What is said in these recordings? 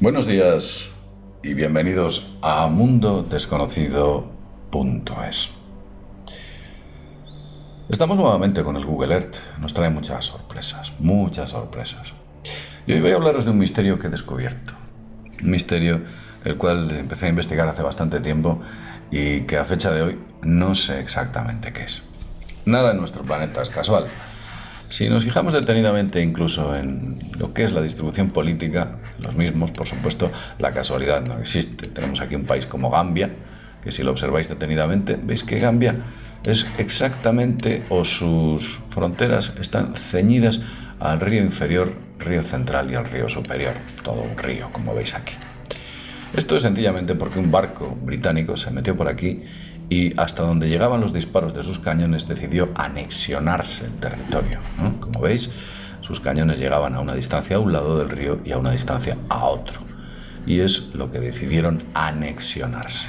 Buenos días y bienvenidos a mundodesconocido.es. Estamos nuevamente con el Google Earth. Nos trae muchas sorpresas. Y hoy voy a hablaros de un misterio que he descubierto. Un misterio el cual empecé a investigar hace bastante tiempo y que a fecha de hoy no sé exactamente qué es. Nada en nuestro planeta es casual. Si nos fijamos detenidamente incluso en lo que es la distribución política, los mismos, por supuesto, la casualidad no existe. Tenemos aquí un país como Gambia, que si lo observáis detenidamente, veis que Gambia es exactamente, o sus fronteras están ceñidas al río inferior, río central y al río superior. Todo un río, como veis aquí. Esto es sencillamente porque un barco británico se metió por aquí y hasta donde llegaban los disparos de sus cañones decidió anexionarse el territorio, ¿no? Como veis, sus cañones llegaban a una distancia a un lado del río y a una distancia a otro. Y es lo que decidieron anexionarse.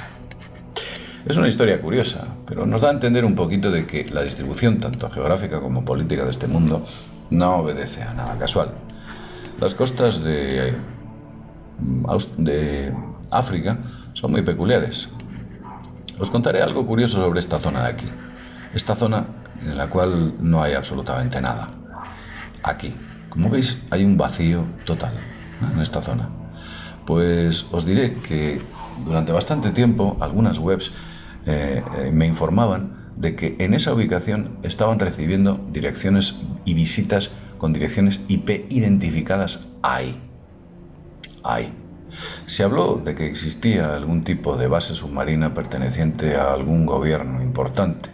Es una historia curiosa, pero nos da a entender un poquito de que la distribución, tanto geográfica como política de este mundo, no obedece a nada casual. Las costas de África son muy peculiares. Os contaré algo curioso sobre esta zona de aquí. Esta zona en la cual no hay absolutamente nada. Aquí, como veis, hay un vacío total, ¿no?, en esta zona. Pues os diré que durante bastante tiempo algunas webs me informaban de que en esa ubicación estaban recibiendo direcciones y visitas con direcciones IP identificadas ahí. Se habló de que existía algún tipo de base submarina perteneciente a algún gobierno importante.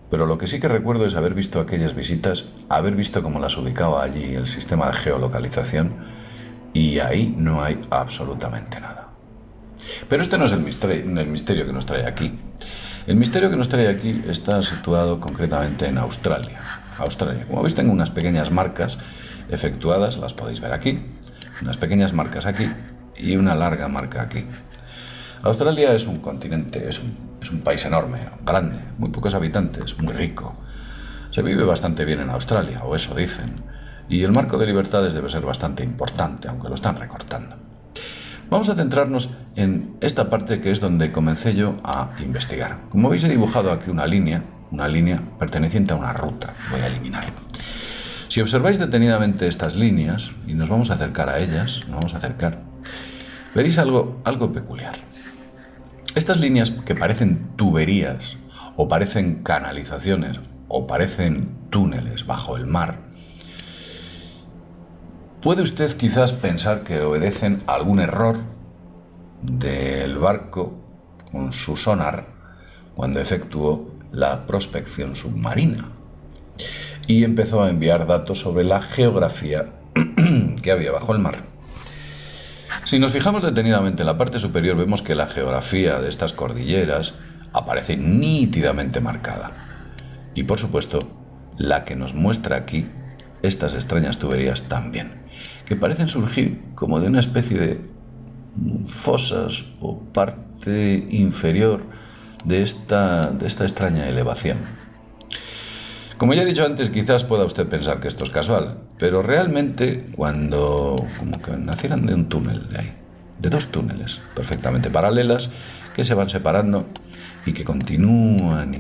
Pero lo que sí que recuerdo es haber visto aquellas visitas, haber visto cómo las ubicaba allí el sistema de geolocalización, y ahí no hay absolutamente nada. Pero este no es el misterio que nos trae aquí. El misterio que nos trae aquí está situado concretamente en Australia. Como veis, tengo unas pequeñas marcas efectuadas, las podéis ver aquí. Unas pequeñas marcas aquí y una larga marca aquí. Australia es un continente, es un país enorme, grande, muy pocos habitantes, muy rico. Se vive bastante bien en Australia, o eso dicen, y el marco de libertades debe ser bastante importante, aunque lo están recortando. Vamos a centrarnos en esta parte que es donde comencé yo a investigar. Como veis, he dibujado aquí una línea perteneciente a una ruta que voy a eliminar. Si observáis detenidamente estas líneas, y nos vamos a acercar a ellas, veréis algo peculiar. Estas líneas que parecen tuberías, o parecen canalizaciones, o parecen túneles bajo el mar, puede usted quizás pensar que obedecen a algún error del barco con su sonar cuando efectuó la prospección submarina y empezó a enviar datos sobre la geografía que había bajo el mar. Si nos fijamos detenidamente en la parte superior, vemos que la geografía de estas cordilleras aparece nítidamente marcada. Y por supuesto, la que nos muestra aquí estas extrañas tuberías también, que parecen surgir como de una especie de fosas o parte inferior de esta extraña elevación. Como ya he dicho antes, quizás pueda usted pensar que esto es casual, pero realmente como que nacieran de un túnel de ahí, de dos túneles perfectamente paralelas que se van separando y que continúan.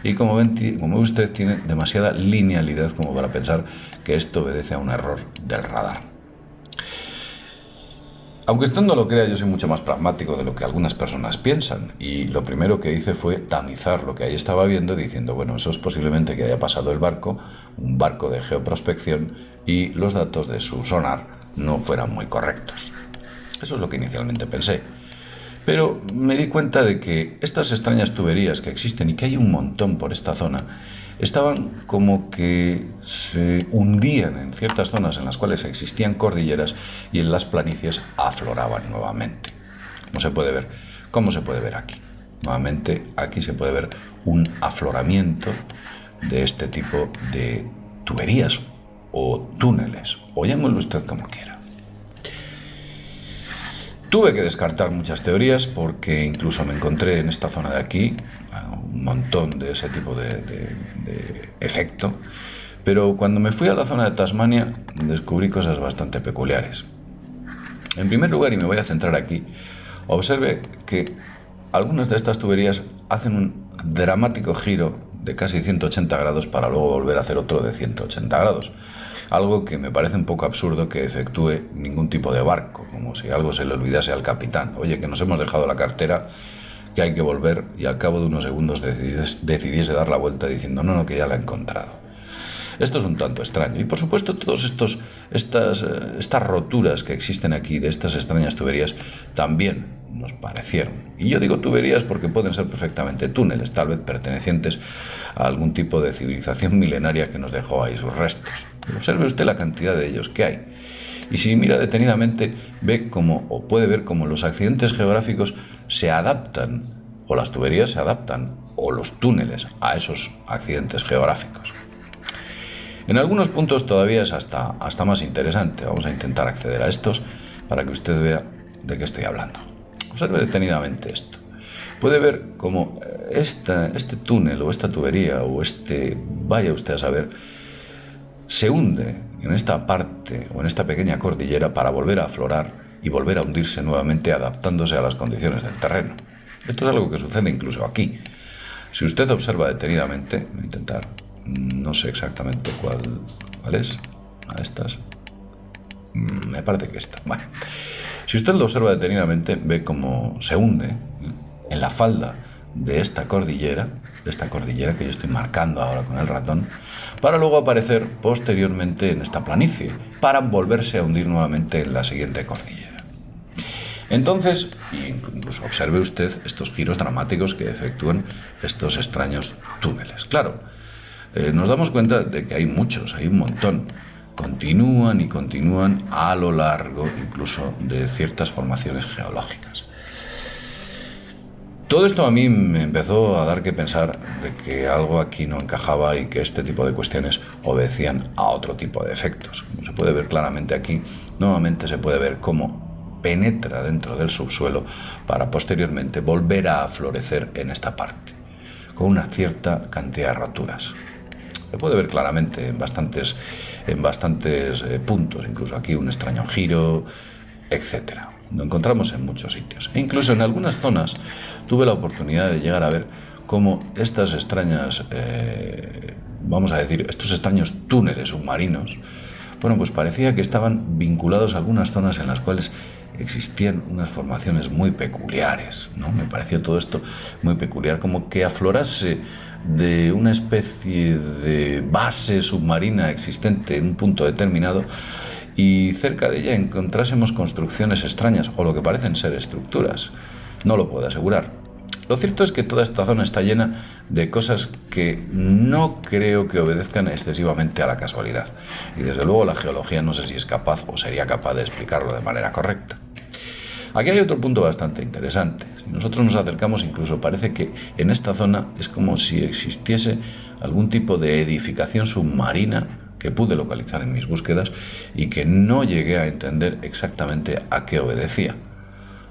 Y como ve usted, tiene demasiada linealidad como para pensar que esto obedece a un error del radar. Aunque usted no lo crea, yo soy mucho más pragmático de lo que algunas personas piensan, y lo primero que hice fue tamizar lo que ahí estaba viendo, diciendo, bueno, eso es posiblemente que haya pasado el barco, un barco de geoprospección, y los datos de su sonar no fueran muy correctos. Eso es lo que inicialmente pensé. Pero me di cuenta de que estas extrañas tuberías que existen y que hay un montón por esta zona, estaban como que se hundían en ciertas zonas en las cuales existían cordilleras y en las planicies afloraban nuevamente. ¿Cómo se puede ver aquí? Nuevamente aquí se puede ver un afloramiento de este tipo de tuberías o túneles, o llámelo usted como quiera. Tuve que descartar muchas teorías porque incluso me encontré en esta zona de aquí un montón de ese tipo de efecto, Pero cuando me fui a la zona de Tasmania descubrí cosas bastante peculiares. En primer lugar, y me voy a centrar aquí, observe que algunas de estas tuberías hacen un dramático giro de casi 180 grados para luego volver a hacer otro de 180 grados. Algo que me parece un poco absurdo que efectúe ningún tipo de barco, como si algo se le olvidase al capitán. Oye, que nos hemos dejado la cartera, que hay que volver, y al cabo de unos segundos decidiese dar la vuelta diciendo no, que ya la he encontrado. Esto es un tanto extraño. Y por supuesto todas estas roturas que existen aquí de estas extrañas tuberías también nos parecieron. Y yo digo tuberías porque pueden ser perfectamente túneles, tal vez pertenecientes a algún tipo de civilización milenaria que nos dejó ahí sus restos. Observe usted la cantidad de ellos que hay. Y si mira detenidamente, ve cómo, o puede ver cómo los accidentes geográficos se adaptan, o las tuberías se adaptan, o los túneles a esos accidentes geográficos. En algunos puntos todavía es hasta más interesante. Vamos a intentar acceder a estos para que usted vea de qué estoy hablando. Observe detenidamente esto. Puede ver cómo este túnel o esta tubería o vaya usted a saber, se hunde en esta parte o en esta pequeña cordillera para volver a aflorar y volver a hundirse nuevamente adaptándose a las condiciones del terreno. Esto es algo que sucede incluso aquí. Si usted observa detenidamente, voy a intentar, no sé exactamente cuál es, a estas, me parece que esta, bueno. Si usted lo observa detenidamente, ve cómo se hunde en la falda de esta cordillera que yo estoy marcando ahora con el ratón, para luego aparecer posteriormente en esta planicie, para volverse a hundir nuevamente en la siguiente cordillera. Entonces, incluso observe usted estos giros dramáticos que efectúan estos extraños túneles. Claro, nos damos cuenta de que hay muchos, hay un montón. Continúan y continúan a lo largo incluso de ciertas formaciones geológicas. Todo esto a mí me empezó a dar que pensar de que algo aquí no encajaba y que este tipo de cuestiones obedecían a otro tipo de efectos. Como se puede ver claramente aquí, nuevamente se puede ver cómo penetra dentro del subsuelo para posteriormente volver a florecer en esta parte, con una cierta cantidad de roturas. Se puede ver claramente en bastantes puntos, incluso aquí un extraño giro, etc. Lo encontramos en muchos sitios. E incluso en algunas zonas tuve la oportunidad de llegar a ver cómo estas extrañas, vamos a decir, estos extraños túneles submarinos, bueno, pues parecía que estaban vinculados a algunas zonas en las cuales existían unas formaciones muy peculiares, ¿no? Me pareció todo esto muy peculiar, como que aflorase de una especie de base submarina existente en un punto determinado y cerca de ella encontrásemos construcciones extrañas o lo que parecen ser estructuras. No lo puedo asegurar. Lo cierto es que toda esta zona está llena de cosas que no creo que obedezcan excesivamente a la casualidad. Y desde luego la geología no sé si es capaz o sería capaz de explicarlo de manera correcta. Aquí hay otro punto bastante interesante. Si nosotros nos acercamos, incluso parece que en esta zona es como si existiese algún tipo de edificación submarina que pude localizar en mis búsquedas y que no llegué a entender exactamente a qué obedecía.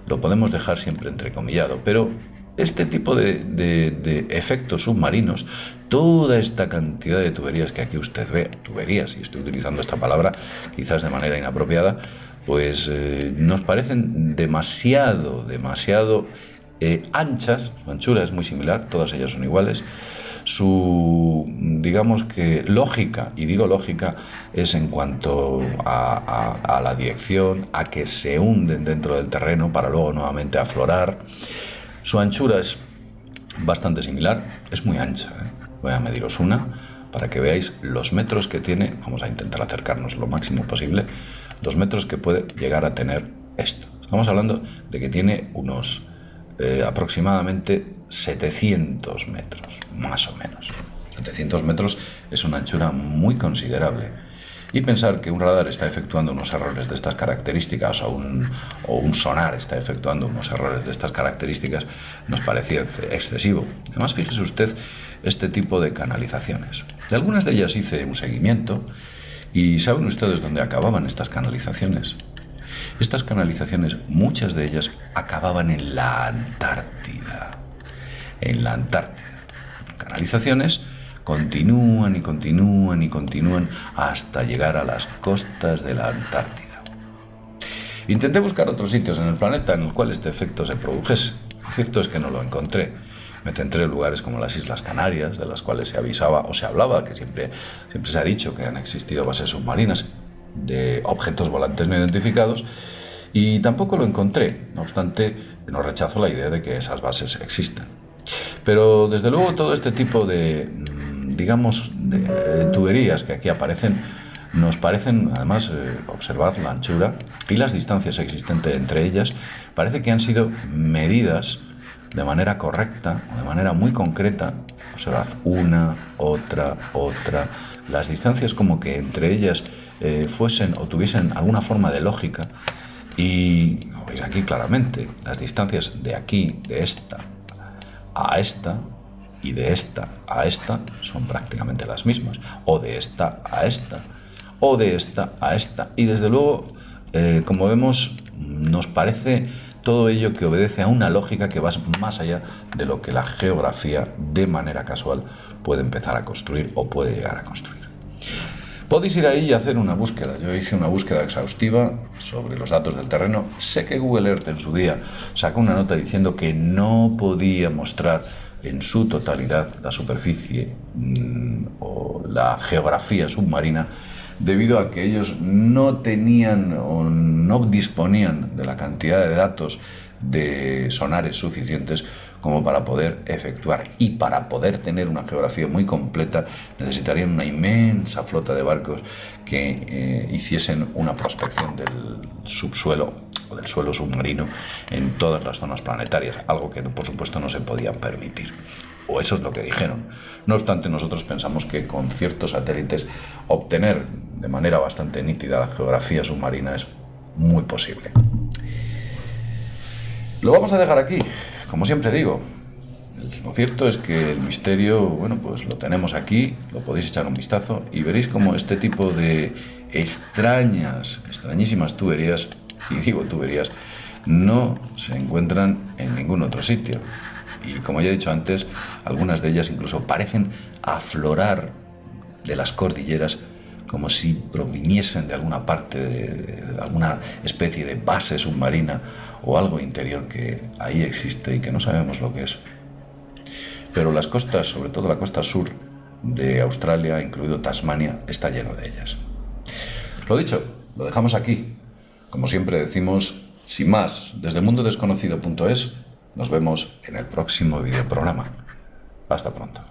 Lo podemos dejar siempre entrecomillado, pero este tipo de efectos submarinos, toda esta cantidad de tuberías que aquí usted ve, tuberías, y estoy utilizando esta palabra quizás de manera inapropiada, pues nos parecen demasiado anchas. Su anchura es muy similar, todas ellas son iguales. Su, digamos que lógica, y digo lógica, es en cuanto a la dirección, a que se hunden dentro del terreno para luego nuevamente aflorar. Su anchura es bastante similar, es muy ancha, Voy a mediros una para que veáis los metros que tiene. Vamos a intentar acercarnos lo máximo posible, los metros que puede llegar a tener esto. Estamos hablando de que tiene unos aproximadamente 700 metros, más o menos. 700 metros es una anchura muy considerable. Y pensar que un radar está efectuando unos errores de estas características o un sonar está efectuando unos errores de estas características nos parecía excesivo. Además, fíjese usted este tipo de canalizaciones. De algunas de ellas hice un seguimiento y ¿saben ustedes dónde acababan estas canalizaciones? Estas canalizaciones, muchas de ellas, acababan en la Antártida. En la Antártida. Canalizaciones continúan y continúan y continúan hasta llegar a las costas de la Antártida. Intenté buscar otros sitios en el planeta en el cual este efecto se produjese. Lo cierto es que no lo encontré. Me centré en lugares como las Islas Canarias, de las cuales se avisaba o se hablaba, que siempre se ha dicho que han existido bases submarinas de objetos volantes no identificados, y tampoco lo encontré. No obstante, no rechazo la idea de que esas bases existan. Pero desde luego todo este tipo de, de tuberías que aquí aparecen, nos parecen, además, observar la anchura y las distancias existentes entre ellas, parece que han sido medidas de manera correcta, de manera muy concreta. Observad una, otra, las distancias como que entre ellas fuesen o tuviesen alguna forma de lógica, y lo veis aquí claramente, las distancias de aquí, de esta a esta, y de esta a esta son prácticamente las mismas, o de esta a esta, o de esta a esta, y desde luego, como vemos, nos parece todo ello que obedece a una lógica que va más allá de lo que la geografía de manera casual puede empezar a construir o puede llegar a construir. Podéis ir ahí y hacer una búsqueda. Yo hice una búsqueda exhaustiva sobre los datos del terreno. Sé que Google Earth en su día sacó una nota diciendo que no podía mostrar en su totalidad la superficie o la geografía submarina, debido a que ellos no tenían o no disponían de la cantidad de datos de sonares suficientes como para poder efectuar, y para poder tener una geografía muy completa necesitarían una inmensa flota de barcos que hiciesen una prospección del subsuelo o del suelo submarino en todas las zonas planetarias, algo que por supuesto no se podían permitir. O eso es lo que dijeron. No obstante, nosotros pensamos que con ciertos satélites obtener de manera bastante nítida la geografía submarina es muy posible. Lo vamos a dejar aquí. Como siempre digo, lo cierto es que el misterio, bueno, pues lo tenemos aquí, lo podéis echar un vistazo y veréis cómo este tipo de extrañísimas tuberías, y digo tuberías, no se encuentran en ningún otro sitio. Y como ya he dicho antes, algunas de ellas incluso parecen aflorar de las cordilleras como si proviniesen de alguna parte, de alguna especie de base submarina o algo interior que ahí existe y que no sabemos lo que es. Pero las costas, sobre todo la costa sur de Australia, incluido Tasmania, está lleno de ellas. Lo dicho, lo dejamos aquí. Como siempre decimos, sin más, desde mundodesconocido.es, nos vemos en el próximo videoprograma. Hasta pronto.